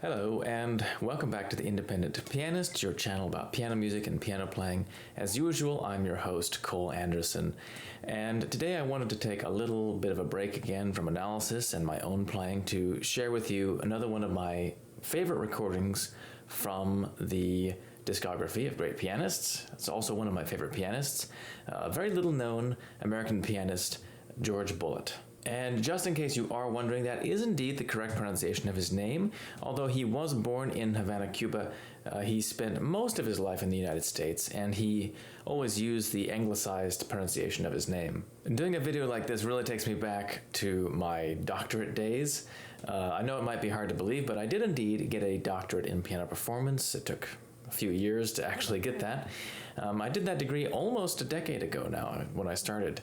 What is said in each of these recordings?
Hello and welcome back to The Independent Pianist, your channel about piano music and piano playing. As usual, I'm your host, Cole Anderson, and today I wanted to take a little bit of a break again from analysis and my own playing to share with you another one of my favorite recordings from the discography of great pianists. It's also one of my favorite pianists, a very little known American pianist, George Bullock. And just in case you are wondering, that is indeed the correct pronunciation of his name. Although he was born in Havana, Cuba, he spent most of his life in the United States, and he always used the anglicized pronunciation of his name. And doing a video like this really takes me back to my doctorate days. I know it might be hard to believe, but I did indeed get a doctorate in piano performance. It took a few years to actually get that. I did that degree almost a decade ago now when I started.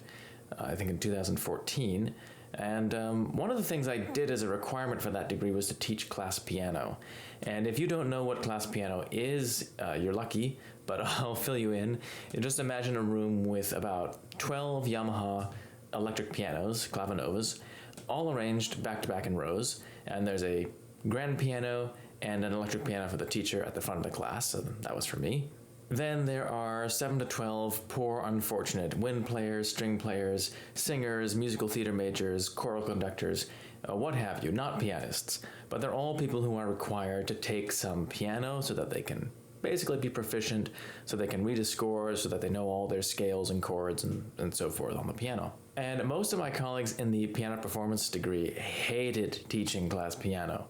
I think in 2014, and one of the things I did as a requirement for that degree was to teach class piano. And if you don't know what class piano is, you're lucky, but I'll fill you in. You just imagine a room with about 12 Yamaha electric pianos, clavinovas, all arranged back to back in rows, and there's a grand piano and an electric piano for the teacher at the front of the class, so that was for me. Then there are 7 to 12 poor, unfortunate wind players, string players, singers, musical theater majors, choral conductors, what have you, not pianists. But they're all people who are required to take some piano so that they can basically be proficient, so they can read a score, so that they know all their scales and chords and so forth on the piano. And most of my colleagues in the piano performance degree hated teaching class piano.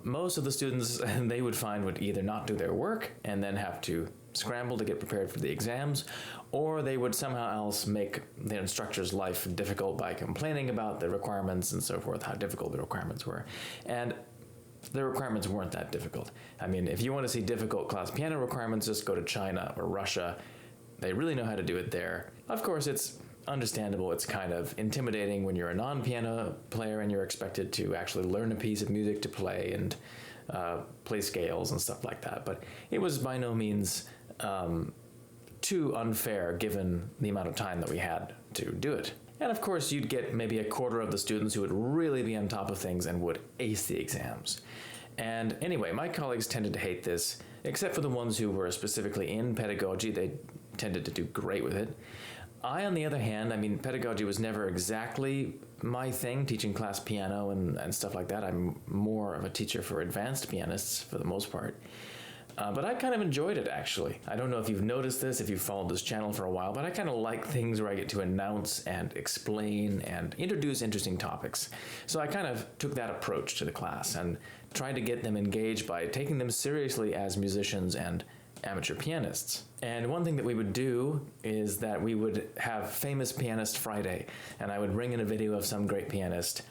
Most of the students they would find would either not do their work and then have to scramble to get prepared for the exams, or they would somehow else make the instructor's life difficult by complaining about the requirements and so forth, how difficult the requirements were. And the requirements weren't that difficult. I mean, if you want to see difficult class piano requirements, just go to China or Russia. They really know how to do it there. Of course, it's understandable, it's kind of intimidating when you're a non-piano player and you're expected to actually learn a piece of music to play and play scales and stuff like that. But it was by no means too unfair given the amount of time that we had to do it. And of course, you'd get maybe a quarter of the students who would really be on top of things and would ace the exams. And anyway, my colleagues tended to hate this, except for the ones who were specifically in pedagogy. They tended to do great with it. I, on the other hand, I mean, pedagogy was never exactly my thing, teaching class piano and stuff like that. I'm more of a teacher for advanced pianists for the most part. But I kind of enjoyed it, actually. I don't know if you've noticed this, if you've followed this channel for a while, but I kind of like things where I get to announce and explain and introduce interesting topics. So I kind of took that approach to the class and tried to get them engaged by taking them seriously as musicians and amateur pianists. And one thing that we would do is that we would have Famous Pianist Friday, and I would bring in a video of some great pianist,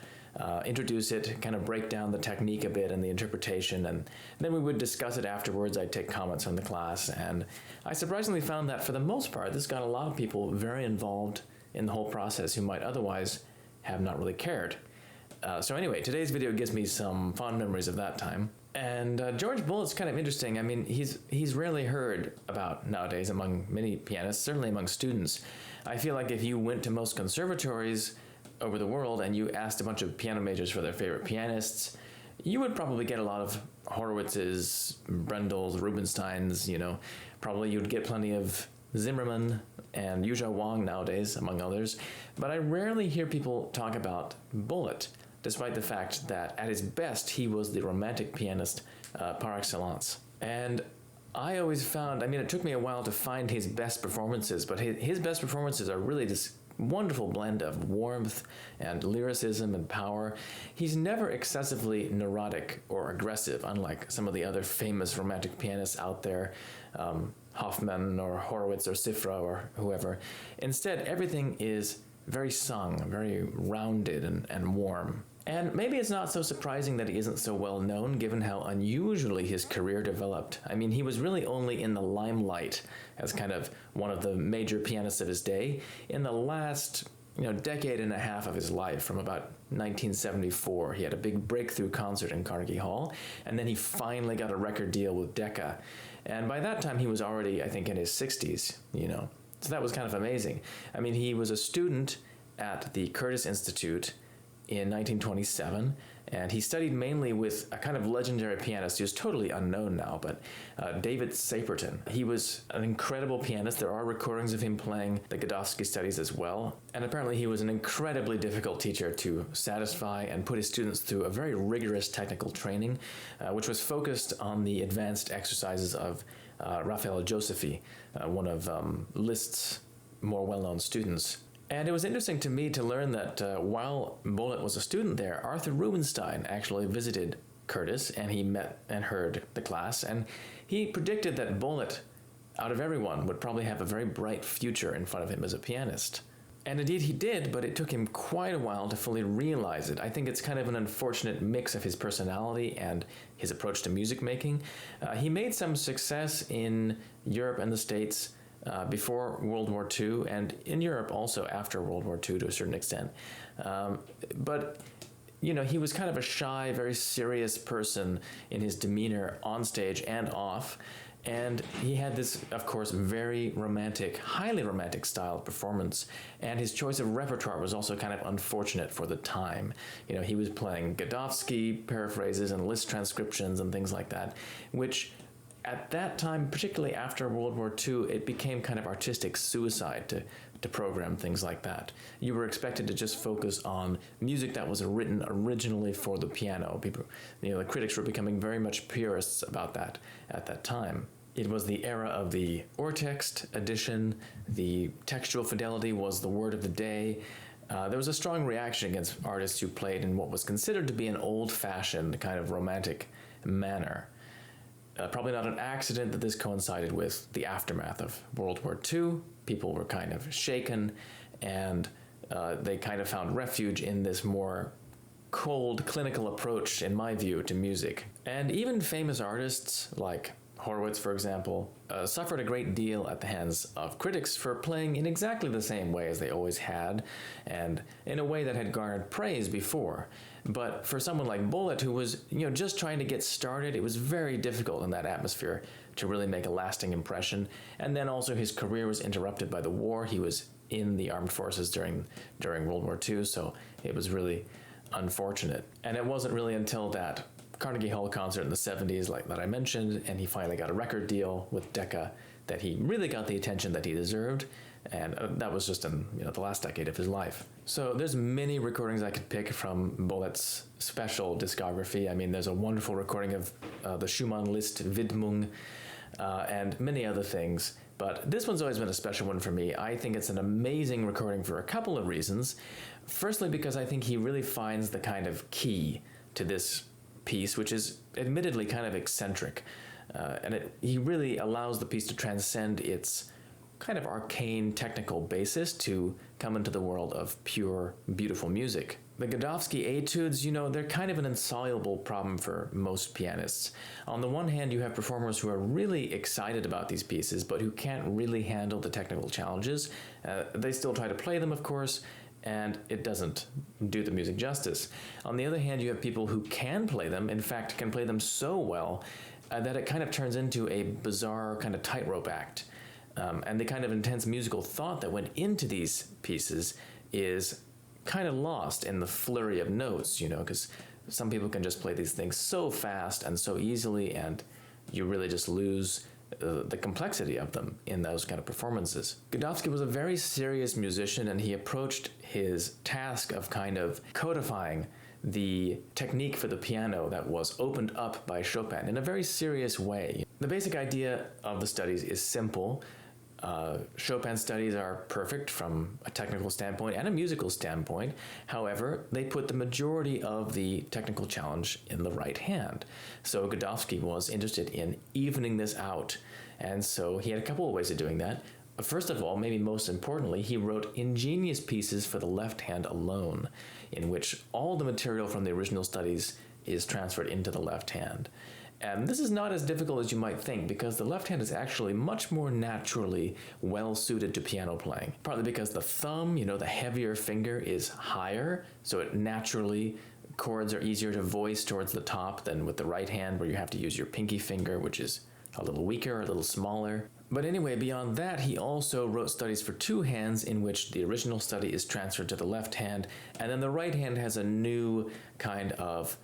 introduce it, kind of break down the technique a bit and the interpretation, and then we would discuss it afterwards. I'd take comments from the class, and I surprisingly found that for the most part, this got a lot of people very involved in the whole process who might otherwise have not really cared. So anyway, today's video gives me some fond memories of that time. And George Bullock's kind of interesting. I mean, he's rarely heard about nowadays among many pianists, certainly among students. I feel like if you went to most conservatories over the world and you asked a bunch of piano majors for their favorite pianists, you would probably get a lot of Horowitz's, Brendel's, Rubinsteins, you know. Probably you'd get plenty of Zimmerman and Yuzhou Wang nowadays, among others. But I rarely hear people talk about Bullock, despite the fact that at his best, he was the romantic pianist par excellence. And I always found, I mean, it took me a while to find his best performances, but his best performances are really this wonderful blend of warmth and lyricism and power. He's never excessively neurotic or aggressive, unlike some of the other famous romantic pianists out there, Hoffman or Horowitz or Cifra or whoever. Instead, everything is very sung, very rounded and warm. And maybe it's not so surprising that he isn't so well known, given how unusually his career developed. I mean, he was really only in the limelight as kind of one of the major pianists of his day in the last decade and a half of his life. From about 1974, he had a big breakthrough concert in Carnegie Hall, and then he finally got a record deal with Decca. And by that time, he was already, I think, in his 60s, So that was kind of amazing. I mean, he was a student at the Curtis Institute in 1927, And he studied mainly with a kind of legendary pianist who's totally unknown now, but David Saperton. He was an incredible pianist. There are recordings of him playing the Godowski studies as well. And apparently he was an incredibly difficult teacher to satisfy and put his students through a very rigorous technical training, which was focused on the advanced exercises of Raffaele Josephi, one of Liszt's more well-known students. And it was interesting to me to learn that while Bolet was a student there, Arthur Rubinstein actually visited Curtis, and he met and heard the class, and he predicted that Bolet, out of everyone, would probably have a very bright future in front of him as a pianist. And indeed he did, but it took him quite a while to fully realize it. I think it's kind of an unfortunate mix of his personality and his approach to music making. He made some success in Europe and the States before World War II, and in Europe also after World War II to a certain extent. But you know, he was kind of a shy, very serious person in his demeanor on stage and off. And he had this, of course, very romantic, highly romantic style of performance. And his choice of repertoire was also kind of unfortunate for the time. You know, he was playing Godowski paraphrases and Liszt transcriptions and things like that, which at that time, particularly after World War II, it became kind of artistic suicide to program things like that. You were expected to just focus on music that was written originally for the piano. People, you know, the critics were becoming very much purists about that at that time. It was the era of the Urtext edition. The textual fidelity was the word of the day. There was a strong reaction against artists who played in what was considered to be an old-fashioned kind of romantic manner. Probably not an accident that this coincided with the aftermath of World War II. People were kind of shaken, and they kind of found refuge in this more cold, clinical approach, in my view, to music. And even famous artists like Horowitz, for example, suffered a great deal at the hands of critics for playing in exactly the same way as they always had, and in a way that had garnered praise before. But for someone like Bolet, who was, you know, just trying to get started, it was very difficult in that atmosphere to really make a lasting impression. And then also his career was interrupted by the war. He was in the armed forces during World War II, so it was really unfortunate. And it wasn't really until that Carnegie Hall concert in the 70s, like that I mentioned, and he finally got a record deal with Decca, that he really got the attention that he deserved, and that was just in the last decade of his life. So there's many recordings I could pick from Bolet's special discography. I mean, there's a wonderful recording of the Schumann-Liszt Widmung and many other things, but this one's always been a special one for me. I think it's an amazing recording for a couple of reasons. Firstly, because I think he really finds the kind of key to this piece, which is admittedly kind of eccentric, and he really allows the piece to transcend its kind of arcane technical basis to come into the world of pure, beautiful music. The Godowski etudes, they're kind of an insoluble problem for most pianists. On the one hand, you have performers who are really excited about these pieces, but who can't really handle the technical challenges. They still try to play them, of course, and it doesn't do the music justice. On the other hand, you have people who can play them, in fact, can play them so well that it kind of turns into a bizarre kind of tightrope act. And the kind of intense musical thought that went into these pieces is kind of lost in the flurry of notes, because some people can just play these things so fast and so easily, and you really just lose the complexity of them in those kind of performances. Godowski was a very serious musician, and he approached his task of kind of codifying the technique for the piano that was opened up by Chopin in a very serious way. The basic idea of the studies is simple. Chopin's studies are perfect from a technical standpoint and a musical standpoint. However, they put the majority of the technical challenge in the right hand. So Godowski was interested in evening this out, and so he had a couple of ways of doing that. First of all, maybe most importantly, he wrote ingenious pieces for the left hand alone, in which all the material from the original studies is transferred into the left hand. And this is not as difficult as you might think, because the left hand is actually much more naturally well-suited to piano playing. Partly because the thumb, the heavier finger, is higher, so it naturally, chords are easier to voice towards the top than with the right hand, where you have to use your pinky finger, which is a little weaker, a little smaller. But anyway, beyond that, he also wrote studies for two hands in which the original study is transferred to the left hand, and then the right hand has a new kind of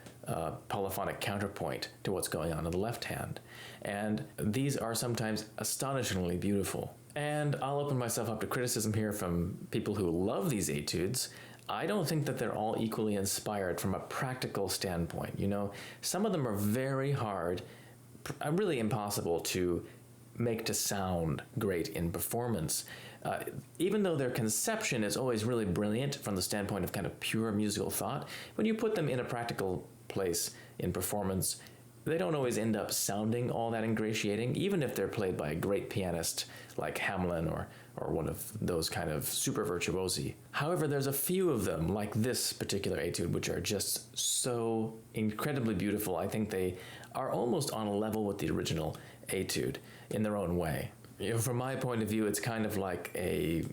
polyphonic counterpoint to what's going on in the left hand. And these are sometimes astonishingly beautiful. And I'll open myself up to criticism here from people who love these etudes. I don't think that they're all equally inspired from a practical standpoint. You know, some of them are very hard, really impossible to make to sound great in performance. Even though their conception is always really brilliant from the standpoint of kind of pure musical thought, when you put them in a practical place in performance, they don't always end up sounding all that ingratiating, even if they're played by a great pianist like Hamelin or one of those kind of super virtuosi. However, there's a few of them, like this particular etude, which are just so incredibly beautiful. I think they are almost on a level with the original etude in their own way. You know, from my point of view, it's kind of like a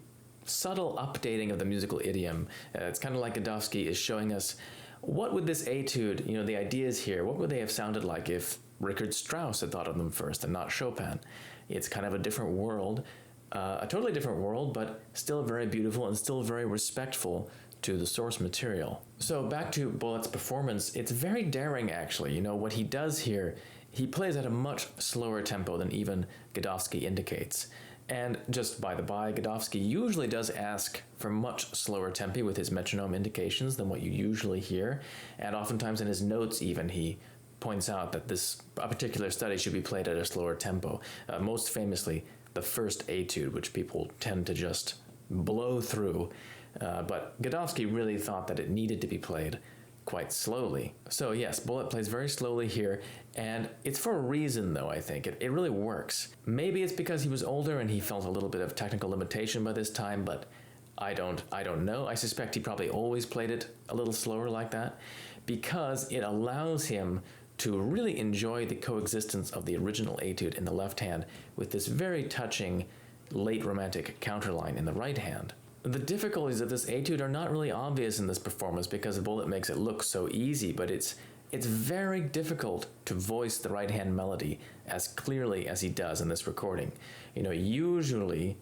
subtle updating of the musical idiom. It's kind of like Godowski is showing us what would this etude, you know, the ideas here, what would they have sounded like if Richard Strauss had thought of them first and not Chopin? It's kind of a different world, a totally different world, but still very beautiful and still very respectful to the source material. So back to Bolet's performance, it's very daring actually. You know, what he does here, he plays at a much slower tempo than even Godowski indicates. And just by the by, Godowski usually does ask for much slower tempi with his metronome indications than what you usually hear. And oftentimes in his notes even, he points out that a particular study should be played at a slower tempo. Most famously, the first etude, which people tend to just blow through. But Godowski really thought that it needed to be played quite slowly. So yes, Bolet plays very slowly here, and it's for a reason though, I think. It really works. Maybe it's because he was older and he felt a little bit of technical limitation by this time, but I don't know. I suspect he probably always played it a little slower like that, because it allows him to really enjoy the coexistence of the original etude in the left hand with this very touching late romantic counterline in the right hand. The difficulties of this etude are not really obvious in this performance because Bolet makes it look so easy, but it's very difficult to voice the right hand melody as clearly as he does in this recording. You know, usually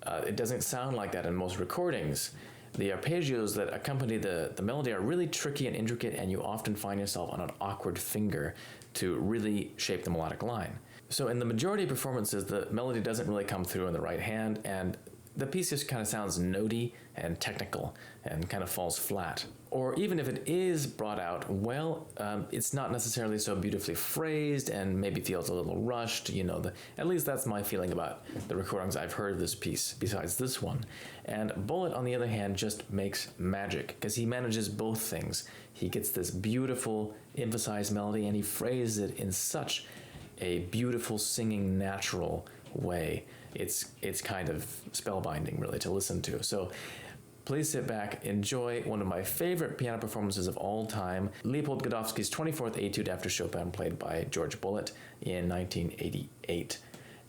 it doesn't sound like that in most recordings. The arpeggios that accompany the melody are really tricky and intricate, and you often find yourself on an awkward finger to really shape the melodic line. So in the majority of performances, the melody doesn't really come through in the right hand, and the piece just kind of sounds notey and technical and kind of falls flat. Or even if it is brought out well, it's not necessarily so beautifully phrased and maybe feels a little rushed. You know, at least that's my feeling about the recordings I've heard of this piece, besides this one. And Bolet, on the other hand, just makes magic because he manages both things. He gets this beautiful emphasized melody and he phrases it in such a beautiful, singing, natural way. It's kind of spellbinding, really, to listen to. So please sit back, enjoy one of my favorite piano performances of all time, Leopold Godowski's 24th Etude after Chopin, played by George Bullock in 1988.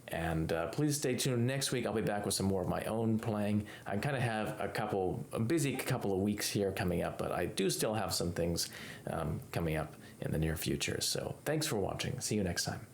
And please stay tuned. Next week, I'll be back with some more of my own playing. I kind of have a busy couple of weeks here coming up, but I do still have some things coming up in the near future. So thanks for watching. See you next time.